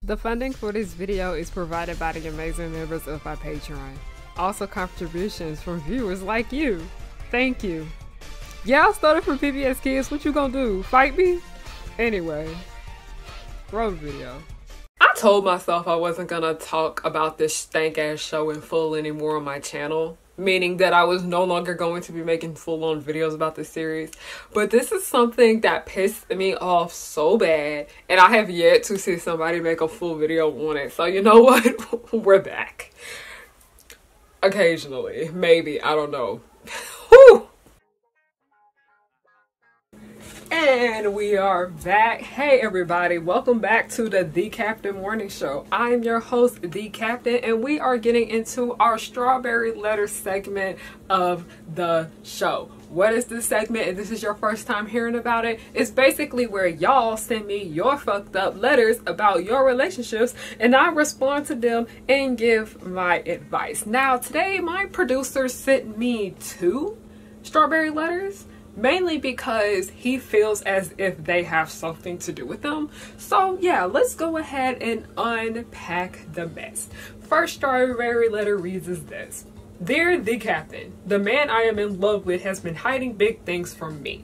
The funding for this video is provided by the amazing members of my Patreon. Also contributions from viewers like you. Thank you. Yeah, I started from PBS Kids. What you gonna do? Fight me? Anyway, roll the video. I told myself I wasn't gonna talk about this stank ass show in full anymore on my channel. Meaning that I was no longer going to be making full-on videos about this series. But this is something that pissed me off so bad. And I have yet to see somebody make a full video on it. So you know what? We're back. Occasionally. Maybe. I don't know. Whew. And we are back. Hey everybody, welcome back to the Captain Morning Show. I'm your host, The Captain, and we are getting into our strawberry letter segment of the show. What is this segment? If this is your first time hearing about it, it's basically where y'all send me your fucked up letters about your relationships and I respond to them and give my advice. Now today my producer sent me 2 strawberry letters. Mainly because he feels as if they have something to do with them. So yeah, let's go ahead and unpack the mess. First strawberry letter reads as this. Dear The Captain, the man I am in love with has been hiding big things from me.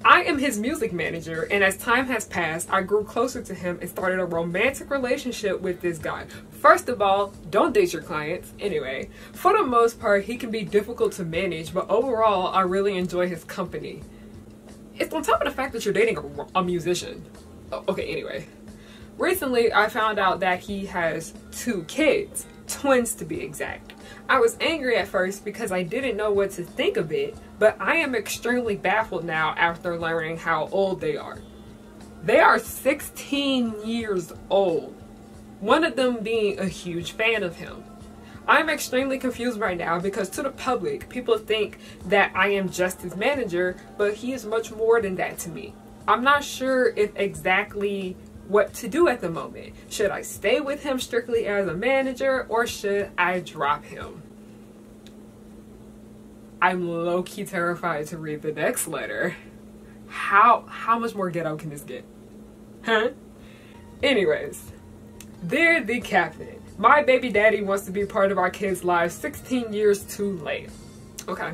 I am his music manager, and as time has passed, I grew closer to him and started a romantic relationship with this guy. First of all, don't date your clients. Anyway, for the most part, he can be difficult to manage, but overall, I really enjoy his company. It's on top of the fact that you're dating a musician. Oh, okay, anyway. Recently, I found out that he has 2 kids, twins to be exact. I was angry at first because I didn't know what to think of it, but I am extremely baffled now after learning how old they are. They are 16 years old, one of them being a huge fan of him. I'm extremely confused right now because to the public, people think that I am just his manager, but he is much more than that to me. I'm not sure if exactly what to do at the moment. Should I stay with him strictly as a manager or should I drop him? I'm low-key terrified to read the next letter. How much more ghetto can this get? Huh? Anyways, dear The Captain, my baby daddy wants to be part of our kids' lives 16 years too late. Okay.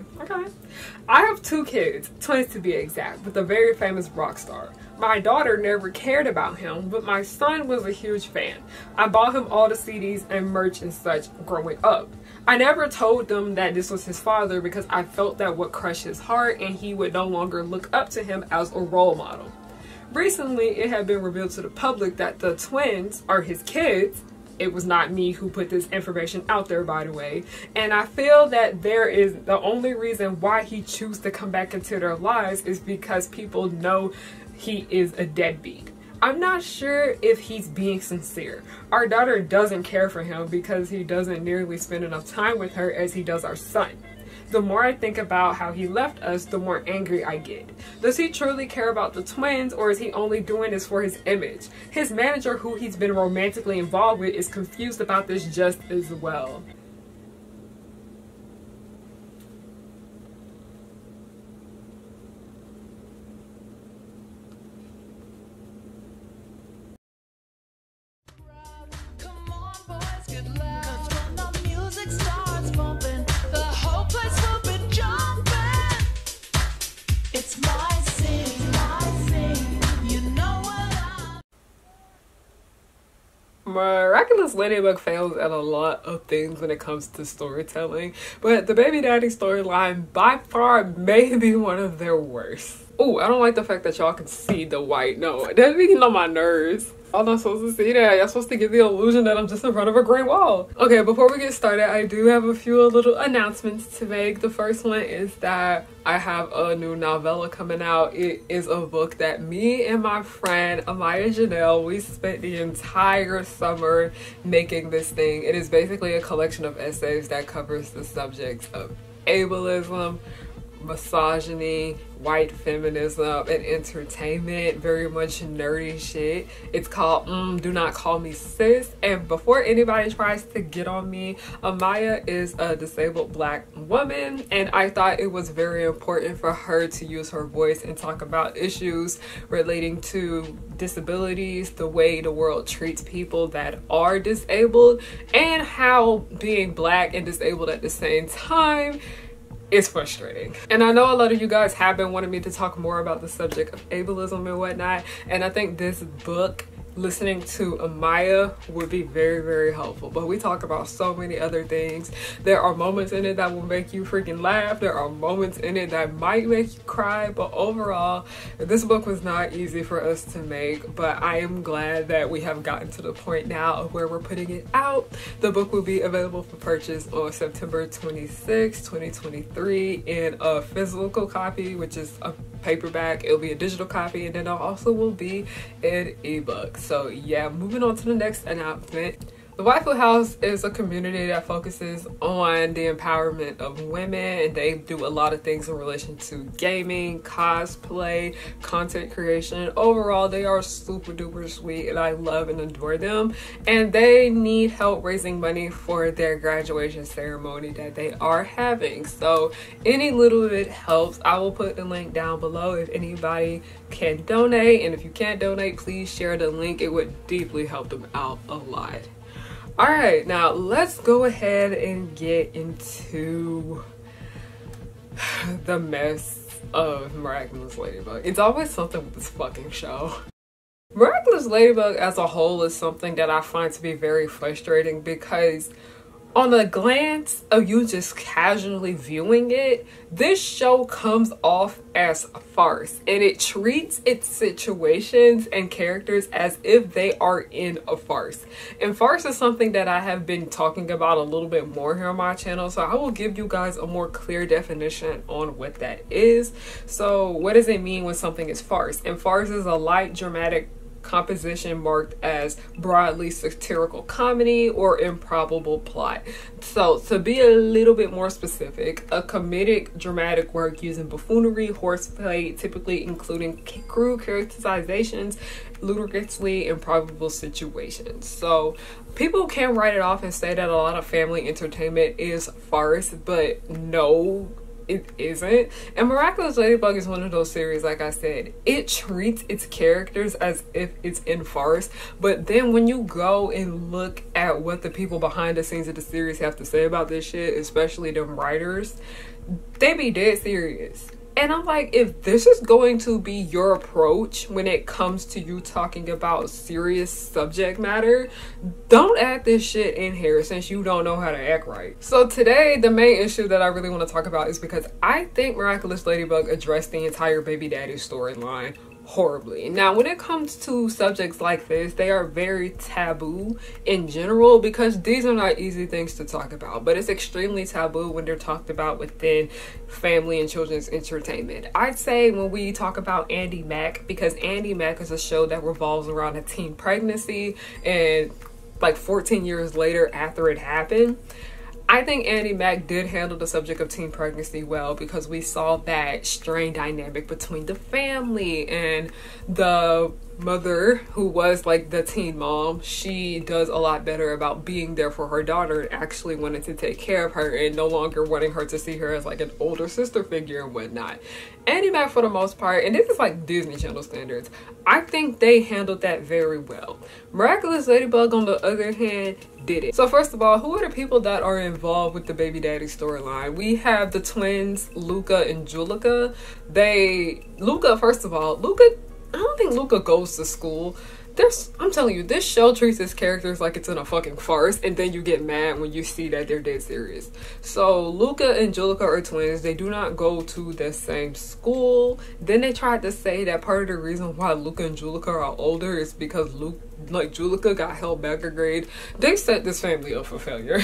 I have 2 kids, twins to be exact, with a very famous rock star. My daughter never cared about him, but my son was a huge fan. I bought him all the CDs and merch and such growing up. I never told them that this was his father because I felt that would crush his heart and he would no longer look up to him as a role model. Recently, it had been revealed to the public that the twins are his kids. It was not me who put this information out there, by the way. And I feel that the only reason why he chooses to come back into their lives is because people know he is a deadbeat. I'm not sure if he's being sincere. Our daughter doesn't care for him because he doesn't nearly spend enough time with her as he does our son. The more I think about how he left us, the more angry I get. Does he truly care about the twins or is he only doing this for his image? His manager, who he's been romantically involved with, is confused about this just as well. Miraculous ladybug fails at a lot of things when it comes to storytelling, but the baby daddy storyline by far may be one of their worst. Oh, I don't like the fact that y'all can see the white. No, that's getting on my nerves. I'm not supposed to see that. Y'all supposed to give the illusion that I'm just in front of a gray wall. Okay, before we get started, I do have a few little announcements to make. The first one is that I have a new novella coming out. It is a book that me and my friend Amaya Janelle, we spent the entire summer making this thing. It is basically a collection of essays that covers the subjects of ableism, misogyny, white feminism, and entertainment. Very much nerdy shit. It's called Do Not Call Me Sis. And before anybody tries to get on me, Amaya is a disabled black woman, and I thought it was very important for her to use her voice and talk about issues relating to disabilities, the way the world treats people that are disabled, and how being black and disabled at the same time is frustrating. And I know a lot of you guys have been wanting me to talk more about the subject of ableism and whatnot, and I think this book, listening to Amaya, would be very, very helpful. But we talk about so many other things. There are moments in it that will make you freaking laugh. There are moments in it that might make you cry. But overall, this book was not easy for us to make, but I am glad that we have gotten to the point now of where we're putting it out. The book will be available for purchase on September 26, 2023 in a physical copy, which is a paperback. It'll be a digital copy, and then it also will be an ebook. So yeah, moving on to the next announcement. The Waifu House is a community that focuses on the empowerment of women, and they do a lot of things in relation to gaming, cosplay, content creation. Overall, they are super duper sweet, and I love and adore them. And they need help raising money for their graduation ceremony that they are having. So any little bit helps. I will put the link down below if anybody can donate, and if you can't donate, please share the link. It would deeply help them out a lot. All right, now let's go ahead and get into the mess of Miraculous Ladybug. It's always something with this fucking show. Miraculous Ladybug as a whole is something that I find to be very frustrating, because on a glance of you just casually viewing it, this show comes off as a farce, and it treats its situations and characters as if they are in a farce. And farce is something that I have been talking about a little bit more here on my channel, so I will give you guys a more clear definition on what that is. So what does it mean when something is farce? And farce is a light dramatic composition marked as broadly satirical comedy or improbable plot. So to be a little bit more specific, a comedic dramatic work using buffoonery, horseplay, typically including crude characterizations, ludicrously improbable situations. So people can write it off and say that a lot of family entertainment is farce, but no, it isn't. And Miraculous Ladybug is one of those series, like I said, it treats its characters as if it's in farce, but then when you go and look at what the people behind the scenes of the series have to say about this shit, especially them writers, they be dead serious. And I'm like, if this is going to be your approach when it comes to you talking about serious subject matter, don't add this shit in here since you don't know how to act right. So today, the main issue that I really want to talk about is because I think Miraculous Ladybug addressed the entire baby daddy storyline horribly. Now, when it comes to subjects like this, they are very taboo in general because these are not easy things to talk about, but it's extremely taboo when they're talked about within family and children's entertainment. I'd say when we talk about Andi Mack, because Andi Mack is a show that revolves around a teen pregnancy and like 14 years later after it happened, I think Andi Mack did handle the subject of teen pregnancy well, because we saw that strained dynamic between the family and the mother who was like the teen mom. She does a lot better about being there for her daughter and actually wanting to take care of her and no longer wanting her to see her as like an older sister figure and whatnot. Andi Mack, for the most part, and this is like Disney Channel standards, I think they handled that very well. Miraculous Ladybug, on the other hand, did it. So first of all, who are the people that are involved with the baby daddy storyline? We have the twins, Luca and Julika. Luca, first of all, I don't think Luca goes to school. I'm telling you, this show treats its characters like it's in a fucking farce, and then you get mad when you see that they're dead serious. So Luca and Julika are twins. They do not go to the same school. Then they tried to say that part of the reason why Luca and Julika are older is because Julika got held back a grade. They set this family up for failure.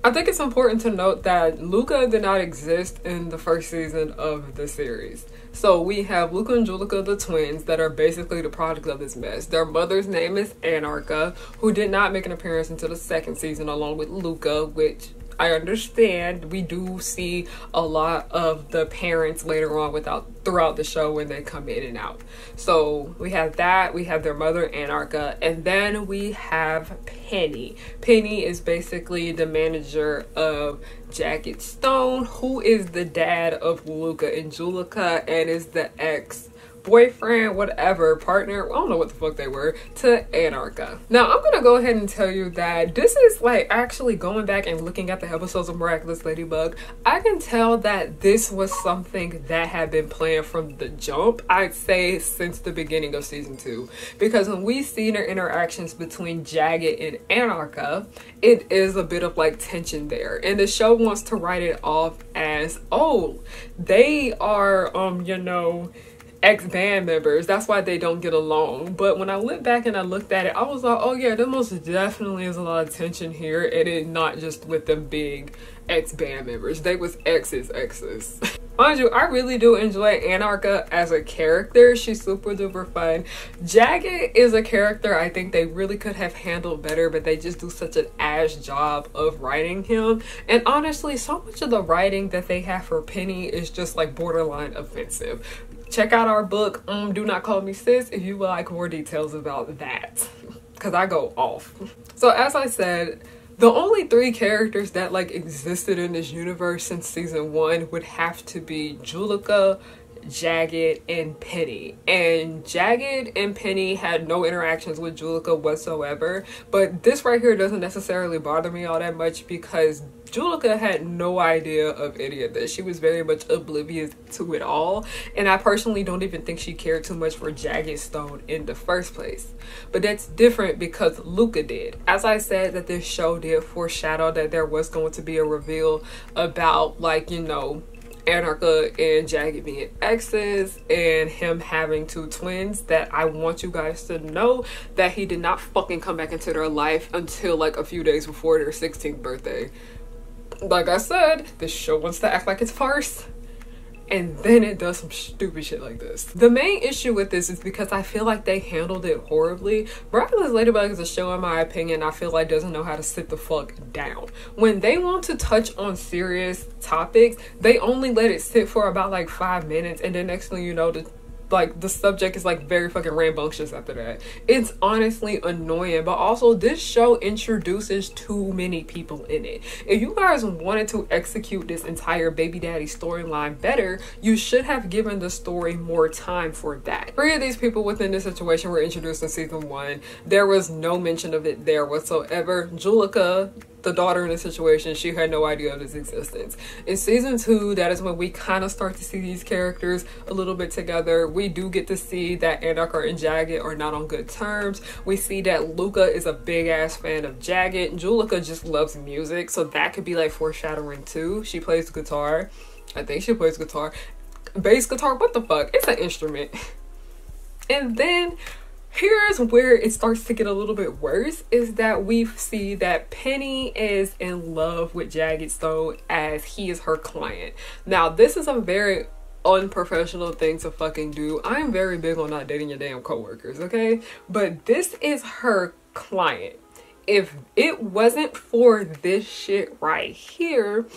I think it's important to note that Luca did not exist in the first season of the series. So we have Luca and Julika, the twins, that are basically the product of this mess. Their mother's name is Anarcha, who did not make an appearance until the second season along with Luca, which I understand we do see a lot of the parents later on throughout the show when they come in and out. So we have that, we have their mother Anarcha, and then we have Penny. Penny is basically the manager of Jagged Stone, who is the dad of Luca and Julica, and is the ex-boyfriend, whatever, partner, I don't know what the fuck they were, to Anarcha. Now, I'm gonna go ahead and tell you that this is like actually going back and looking at the episodes of Miraculous Ladybug, I can tell that this was something that had been planned from the jump, I'd say since the beginning of season 2. Because when we see their interactions between Jagged and Anarcha, it is a bit of like tension there. And the show wants to write it off as, oh, they are, you know, ex-band members, that's why they don't get along. But when I went back and I looked at it, I was like, oh yeah, there most definitely is a lot of tension here, and it's not just with them being ex-band members, they was exes. Mind you, I really do enjoy Anarcha as a character. She's super duper fun. Jagged is a character I think they really could have handled better, but they just do such an ass job of writing him. And honestly, so much of the writing that they have for Penny is just like borderline offensive. Check out our book, Do Not Call Me Sis, if you would like more details about that, because I go off. So as I said, the only 3 characters that like existed in this universe since season 1 would have to be Julica, Jagged, and Penny. And Jagged and Penny had no interactions with Julica whatsoever, but this right here doesn't necessarily bother me all that much because Julica had no idea of any of this. She was very much oblivious to it all, and I personally don't even think she cared too much for Jagged Stone in the first place. But that's different because Luca did. As I said, that this show did foreshadow that there was going to be a reveal about, like, you know, Anarcha and Jagged being exes and him having 2 twins, that I want you guys to know that he did not fucking come back into their life until like a few days before their 16th birthday. Like I said, this show wants to act like it's farce, and then it does some stupid shit like this. The main issue with this is because I feel like they handled it horribly. Miraculous Ladybug is a show, in my opinion, I feel like doesn't know how to sit the fuck down. When they want to touch on serious topics, they only let it sit for about like 5 minutes, and then next thing you know, the subject is like very fucking rambunctious after that. It's honestly annoying, but also this show introduces too many people in it. If you guys wanted to execute this entire baby daddy storyline better, you should have given the story more time for that. 3 of these people within this situation were introduced in season 1. There was no mention of it there whatsoever. Julica, the daughter in the situation, she had no idea of its existence. In season 2, that is when we kind of start to see these characters a little bit together. We do get to see that Anarcha and Jagged are not on good terms. We see that Luca is a big ass fan of Jagged. Julica just loves music, so that could be like foreshadowing too. She plays guitar. I think she plays guitar. Bass guitar, what the fuck? It's an instrument. And then here's where it starts to get a little bit worse, is that we see that Penny is in love with Jagged Stone as he is her client. Now, this is a very unprofessional thing to fucking do. I'm very big on not dating your damn coworkers, okay? But this is her client. If it wasn't for this shit right here,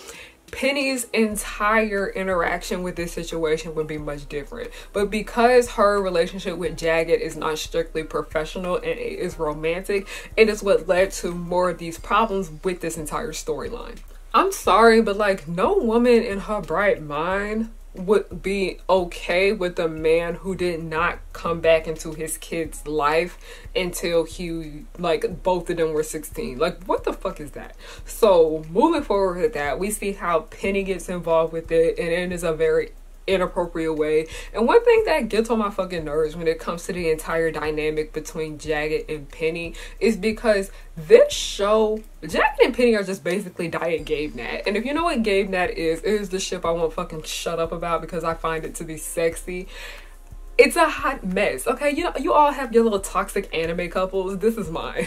Penny's entire interaction with this situation would be much different. But because her relationship with Jagged is not strictly professional and it is romantic, it is what led to more of these problems with this entire storyline. I'm sorry, but like, no woman in her bright mind would be okay with a man who did not come back into his kid's life until he, like, both of them were 16. Like, what the fuck is that? So moving forward with that, we see how Penny gets involved with it, and it is a very inappropriate way. And one thing that gets on my fucking nerves when it comes to the entire dynamic between Jagged and Penny is because this show, Jagged and Penny are just basically Diet Gabe Nat. And if you know what Gabe Nat is, it is the ship I won't fucking shut up about because I find it to be sexy. It's a hot mess, okay? You know, you all have your little toxic anime couples. This is mine.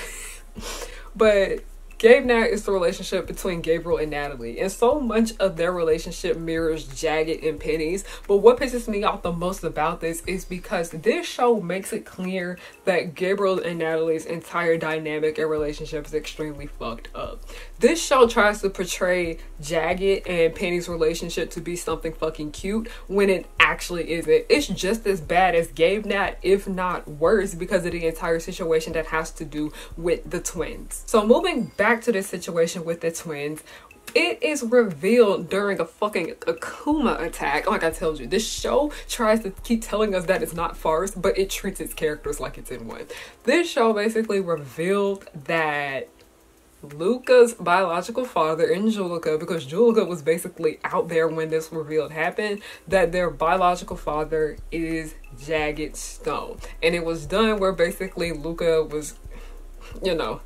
But Gabe Nat is the relationship between Gabriel and Natalie, and so much of their relationship mirrors Jagged and Penny's. But what pisses me off the most about this is because this show makes it clear that Gabriel and Natalie's entire dynamic and relationship is extremely fucked up. This show tries to portray Jagged and Penny's relationship to be something fucking cute when it actually isn't. It's just as bad as Gabe Nat, if not worse, because of the entire situation that has to do with the twins. So moving back to this situation with the twins, it is revealed during a fucking Akuma attack. Like I told you, this show tries to keep telling us that it's not farce, but it treats its characters like it's in one. This show basically revealed that Luca's biological father and Julica, because Julica was basically out there when this revealed happened, that their biological father is Jagged Stone. And it was done where basically Luca was, you know,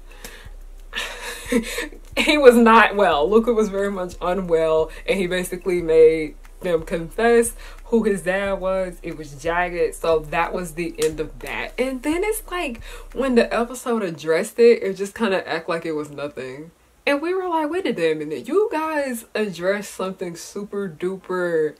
he was not well. Luca was very much unwell, and he basically made them confess who his dad was. It was Jagged. So that was the end of that. And then it's like when the episode addressed it, it just kind of act like it was nothing. And we were like, wait a damn minute, you guys addressed something super duper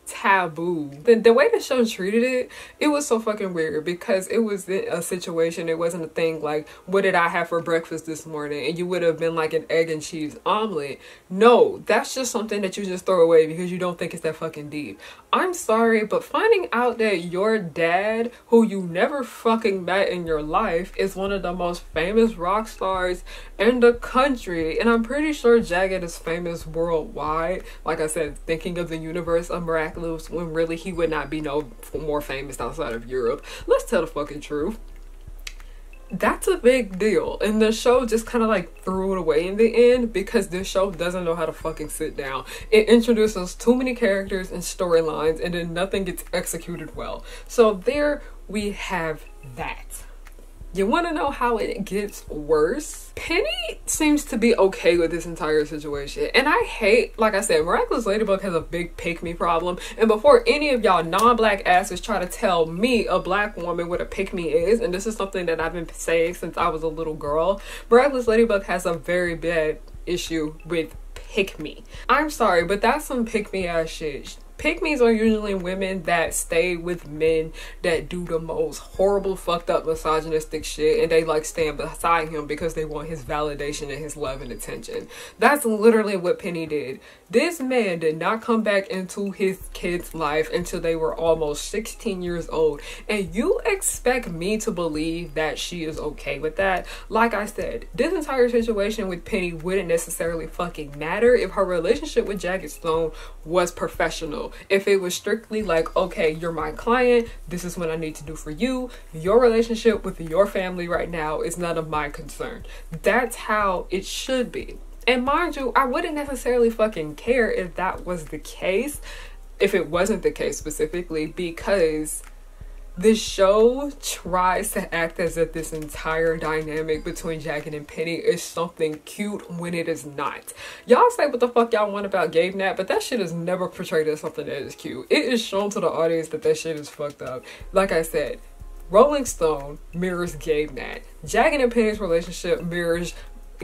taboo. The way the show treated it, it was so fucking weird, because it was a situation, it wasn't a thing like, what did I have for breakfast this morning? And you would have been like an egg and cheese omelet. No, that's just something that you just throw away because you don't think it's that fucking deep. I'm sorry, but finding out that your dad, who you never fucking met in your life, is one of the most famous rock stars in the country, and I'm pretty sure Jagged is famous worldwide. Like I said, thinking of the universe of Miraculous, when really he would not be no more famous outside of Europe. Let's tell the fucking truth. That's a big deal, and the show just kind of like threw it away in the end, because this show doesn't know how to fucking sit down. It introduces too many characters and storylines, and then nothing gets executed well. So there we have that. You want to know how it gets worse? Penny seems to be okay with this entire situation. And I hate, like I said, Miraculous Ladybug has a big PikMe problem. And before any of y'all non-black asses try to tell me, a black woman, what a PikMe is, and this is something that I've been saying since I was a little girl, Miraculous Ladybug has a very bad issue with PikMe. I'm sorry, but that's some PikMe ass shit. Pygmies are usually women that stay with men that do the most horrible, fucked up, misogynistic shit, and they like stand beside him because they want his validation and his love and attention. That's literally what Penny did. This man did not come back into his kid's life until they were almost 16 years old, and you expect me to believe that she is okay with that? Like I said, this entire situation with Penny wouldn't necessarily fucking matter if her relationship with Jagged Stone was professional. If it was strictly like, okay, you're my client, this is what I need to do for you, your relationship with your family right now is none of my concern. That's how it should be. And mind you, I wouldn't necessarily fucking care if that was the case, if it wasn't the case specifically, because the show tries to act as if this entire dynamic between Jagged and Penny is something cute when it is not. Y'all say what the fuck y'all want about Gabe Nat, but that shit is never portrayed as something that is cute. It is shown to the audience that that shit is fucked up. Like I said, Rolling Stone mirrors Gabe Nat. Jagged and Penny's relationship mirrors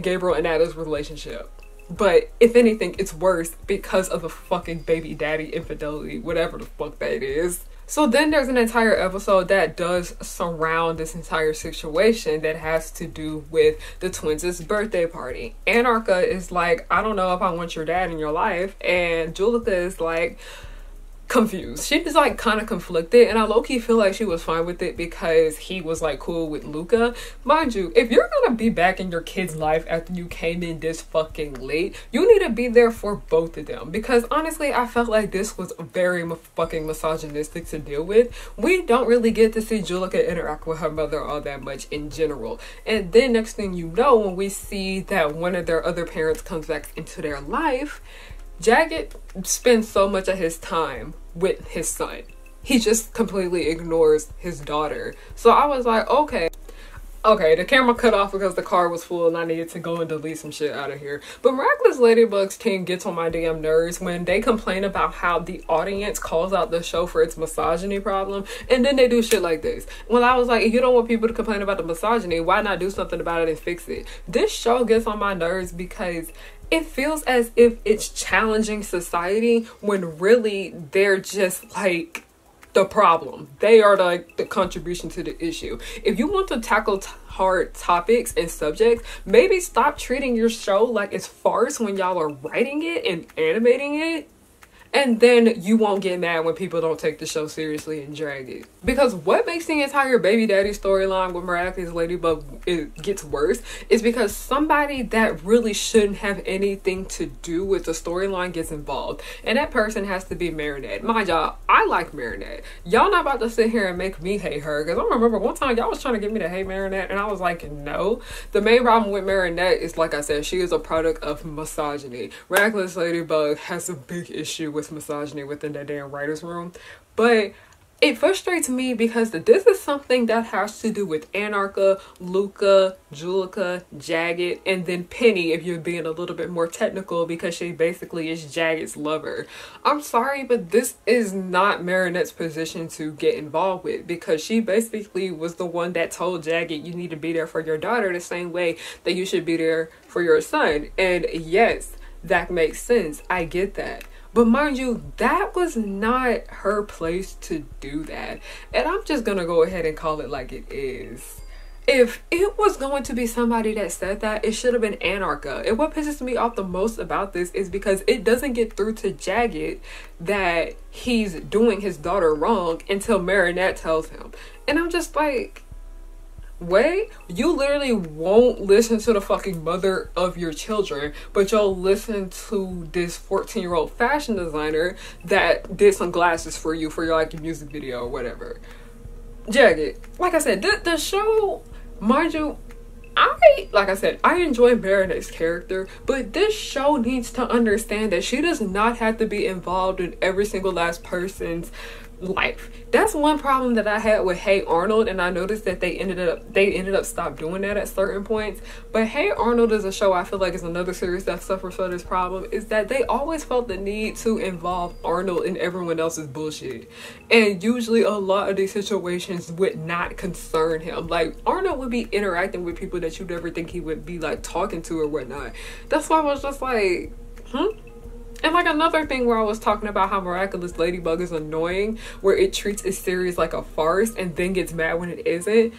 Gabriel and Nata's relationship. But if anything, it's worse because of the fucking baby daddy infidelity, whatever the fuck that is. So then there's an entire episode that does surround this entire situation that has to do with the twins' birthday party. Anarcha is like, I don't know if I want your dad in your life. And Julica is like, confused. She was like kind of conflicted, and I low-key feel like she was fine with it because he was like cool with Luca. Mind you, if you're gonna be back in your kid's life after you came in this fucking late, you need to be there for both of them, because honestly I felt like this was very fucking misogynistic to deal with. We don't really get to see Julica interact with her mother all that much in general, and then next thing you know, when we see that one of their other parents comes back into their life, Jagged spends so much of his time with his son. He just completely ignores his daughter. So I was like, okay, Okay, the camera cut off because the car was full and I needed to go and delete some shit out of here. But Miraculous Ladybug's team gets on my damn nerves when they complain about how the audience calls out the show for its misogyny problem, and then they do shit like this. Well, I was like, if you don't want people to complain about the misogyny, why not do something about it and fix it? This show gets on my nerves because it feels as if it's challenging society when really they're just like the problem. They are like the contribution to the issue. If you want to tackle hard topics and subjects, maybe stop treating your show like it's farce when y'all are writing it and animating it. And then you won't get mad when people don't take the show seriously and drag it. Because what makes the entire baby daddy storyline with Miraculous Ladybug gets worse is because somebody that really shouldn't have anything to do with the storyline gets involved. And that person has to be Marinette. Mind y'all, I like Marinette. Y'all not about to sit here and make me hate her. Because I remember one time y'all was trying to get me to hate Marinette and I was like, no. The main problem with Marinette is, like I said, she is a product of misogyny. Miraculous Ladybug has a big issue with misogyny within that damn writer's room, but it frustrates me because this is something that has to do with Anarcha, Luca, Julica, Jagged, and then Penny if you're being a little bit more technical, because she basically is Jagged's lover. I'm sorry, but this is not Marinette's position to get involved with, because she basically was the one that told Jagged you need to be there for your daughter the same way that you should be there for your son. And yes, that makes sense. I get that. But mind you, that was not her place to do that. And I'm just gonna go ahead and call it like it is. If it was going to be somebody that said that, it should have been Anarcha. And what pisses me off the most about this is because it doesn't get through to Jagged that he's doing his daughter wrong until Marinette tells him. And I'm just like, wait, you literally won't listen to the fucking mother of your children, but you'll listen to this 14-year-old fashion designer that did some glasses for you for your like music video or whatever. Jagged, like I said, the show, mind you, I enjoy Marinette's character, but this show needs to understand that she does not have to be involved in every single last person's life. That's one problem that I had with Hey Arnold, and I noticed that they ended up stop doing that at certain points. But Hey Arnold is a show I feel like is another series that suffers from this problem, is that they always felt the need to involve Arnold in everyone else's bullshit, and usually a lot of these situations would not concern him. Like, Arnold would be interacting with people that you'd never think he would be like talking to or whatnot. That's why I was just like, And like another thing where I was talking about how Miraculous Ladybug is annoying, where it treats a series like a farce and then gets mad when it isn't.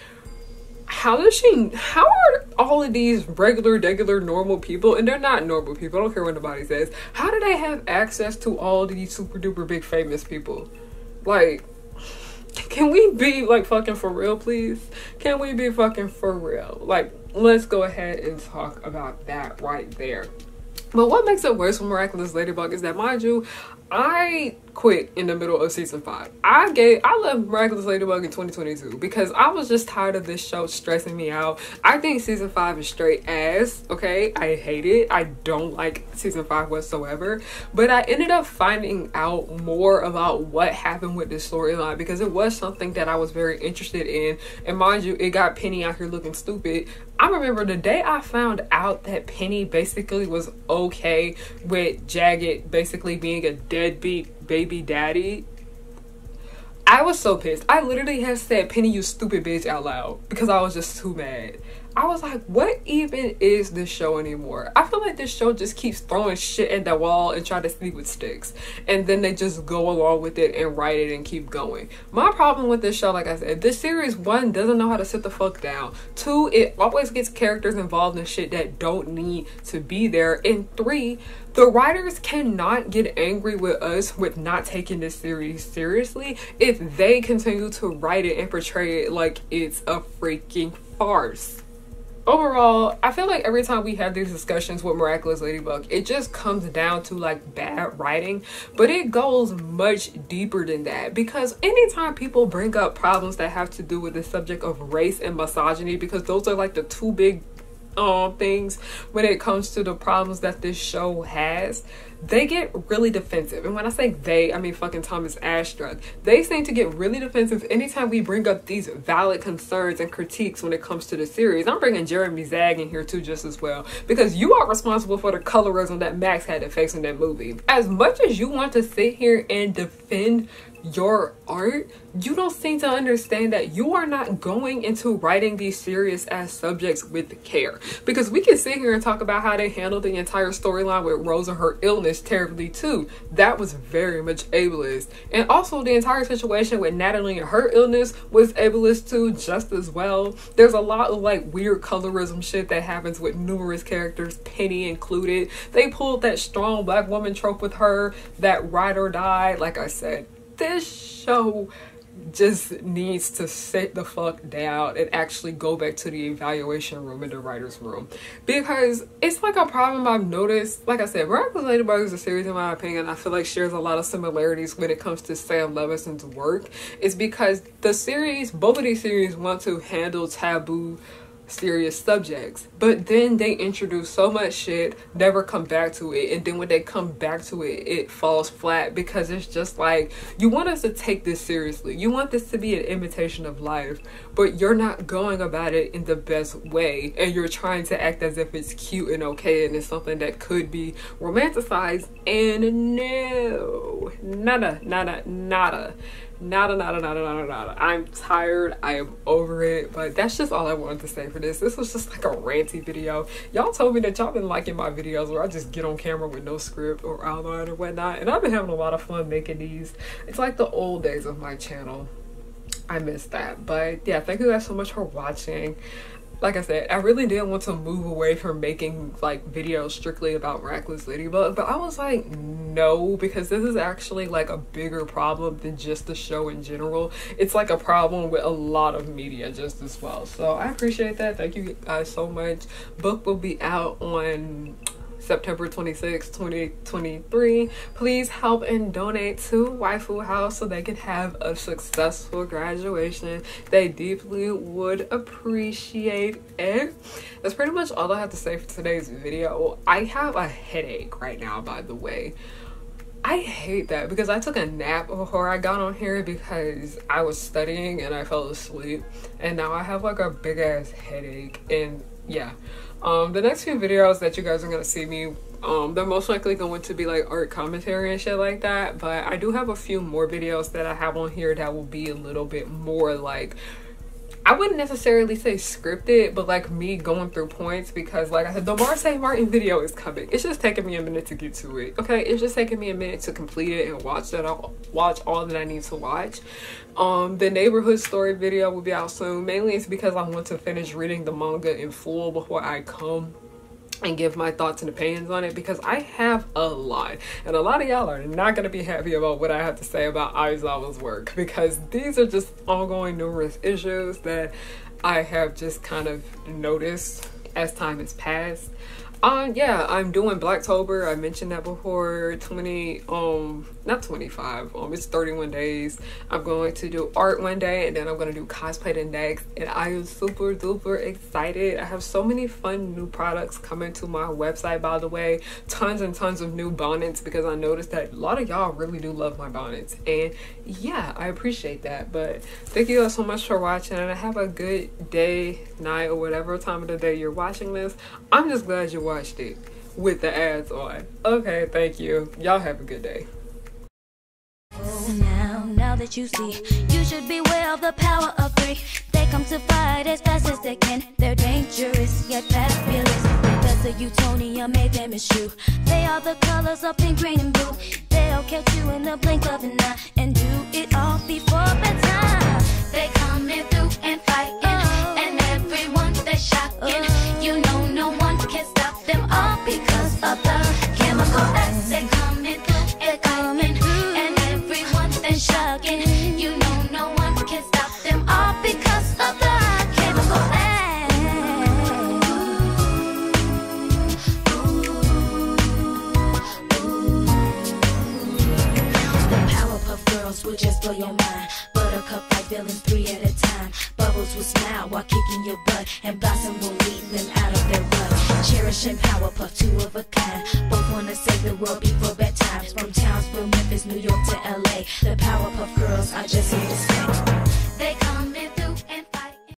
How are all of these regular, normal people, and they're not normal people, I don't care what nobody says, how do they have access to all of these super duper big famous people? Like, can we be like fucking for real, please? Can we be fucking for real? Like, let's go ahead and talk about that right there. But what makes it worse for Miraculous Ladybug is that, mind you, I quit in the middle of season 5. I left Miraculous Ladybug in 2022 because I was just tired of this show stressing me out. I think season 5 is straight ass, okay? I hate it. I don't like season 5 whatsoever. But I ended up finding out more about what happened with this storyline because it was something that I was very interested in. And mind you, it got Penny out here looking stupid. I remember the day I found out that Penny basically was okay with Jagged basically being a deadbeat baby daddy. I was so pissed. I literally had said, "Penny, you stupid bitch," out loud because I was just too mad. I was like, what even is this show anymore? I feel like this show just keeps throwing shit at the wall and try to sneak with sticks. And then they just go along with it and write it and keep going. My problem with this show, like I said, this series, 1, doesn't know how to sit the fuck down. 2, it always gets characters involved in shit that don't need to be there. And 3, the writers cannot get angry with us with not taking this series seriously if they continue to write it and portray it like it's a freaking farce. Overall, I feel like every time we have these discussions with Miraculous Ladybug, it just comes down to like bad writing, but it goes much deeper than that, because anytime people bring up problems that have to do with the subject of race and misogyny, because those are like the two big things when it comes to the problems that this show has, they get really defensive. And when I say they, I mean fucking Thomas Ashstruck. They seem to get really defensive anytime we bring up these valid concerns and critiques when it comes to the series. I'm bringing Jeremy Zag in here too just as well, because you are responsible for the colorism that Max had to face in that movie. As much as you want to sit here and defend your art, you don't seem to understand that you are not going into writing these serious ass subjects with care. Because we can sit here and talk about how they handled the entire storyline with Rose and her illness terribly too. That was very much ableist. And also the entire situation with Natalie and her illness was ableist too, just as well. There's a lot of like weird colorism shit that happens with numerous characters, Penny included. They pulled that strong black woman trope with her, that ride or die. Like I said, this show just needs to sit the fuck down and actually go back to the evaluation room in the writer's room, because it's like a problem I've noticed. Like I said, Miraculous Ladybug is a series, in my opinion, I feel like shares a lot of similarities when it comes to Sam Levinson's work. It's because the series, both of these series, want to handle taboo serious subjects, but then they introduce so much shit, never come back to it, and then when they come back to it, it falls flat, because it's just like, you want us to take this seriously, you want this to be an imitation of life, but you're not going about it in the best way, and you're trying to act as if it's cute and okay and it's something that could be romanticized, and no, nada. I'm tired. I am over it. But that's just all I wanted to say for this. This was just like a ranty video. Y'all told me that y'all been liking my videos where I just get on camera with no script or outline or whatnot, and I've been having a lot of fun making these. It's like the old days of my channel. I miss that. But yeah, thank you guys so much for watching. Like I said, I really did want to move away from making like videos strictly about Miraculous Ladybug, but I was like, no, because this is actually like a bigger problem than just the show in general. It's like a problem with a lot of media just as well. So I appreciate that. Thank you guys so much. Book will be out on September 26, 2023. Please help and donate to Waifu House so they can have a successful graduation. They deeply would appreciate it. That's pretty much all I have to say for today's video. I have a headache right now, by the way. I hate that because I took a nap before I got on here because I was studying and I fell asleep, and now I have like a big ass headache. And yeah, the next few videos that you guys are gonna see me, they're most likely going to be like art commentary and shit like that, but I do have a few more videos that I have on here that will be a little bit more like, I wouldn't necessarily say scripted, but like me going through points, because like I said, the Marseille Martin video is coming. It's just taking me a minute to get to it. Okay, it's just taking me a minute to complete it and watch all that I need to watch. The neighborhood story video will be out soon. Mainly it's because I want to finish reading the manga in full before I come and give my thoughts and opinions on it, because I have a lot, and a lot of y'all are not going to be happy about what I have to say about Aizawa's work, because these are just ongoing numerous issues that I have just kind of noticed as time has passed. Yeah, I'm doing Blacktober. I mentioned that before. Not 25, it's 31 days. I'm going to do art one day, and then I'm going to do cosplay the next, and I am super duper excited. I have so many fun new products coming to my website, by the way. Tons and tons of new bonnets, because I noticed that a lot of y'all really do love my bonnets, and yeah, I appreciate that. But thank you guys so much for watching, and have a good day, night, or whatever time of the day you're watching this. I'm just glad you watched it with the ads on. Okay, thank you. Y'all have a good day. Now that you see, you should beware of the power of three. They come to fight as fast as they can. They're dangerous yet fabulous. Because the Eutonia made them eschew. They are the colors of pink, green, and blue. They'll catch you in the blink of an eye and do it all before bedtime. They coming through and fighting, and everyone they're shocking. You know no one can stop them all because of the chemical acts. They coming through, they're coming, and everyone they're shocking. You know no one can stop them all because of the chemical acts. The Powerpuff Girls will just blow your mind. Buttercup like villains 3 at a time. Bubble Bubbles will smile while kicking your butt, and Blossom will lead them out of their rut. Cherish and Powerpuff, two of a kind. Both wanna save the world before bedtime. From Townsville, Memphis, New York to LA, the Powerpuff Girls are just here to stay.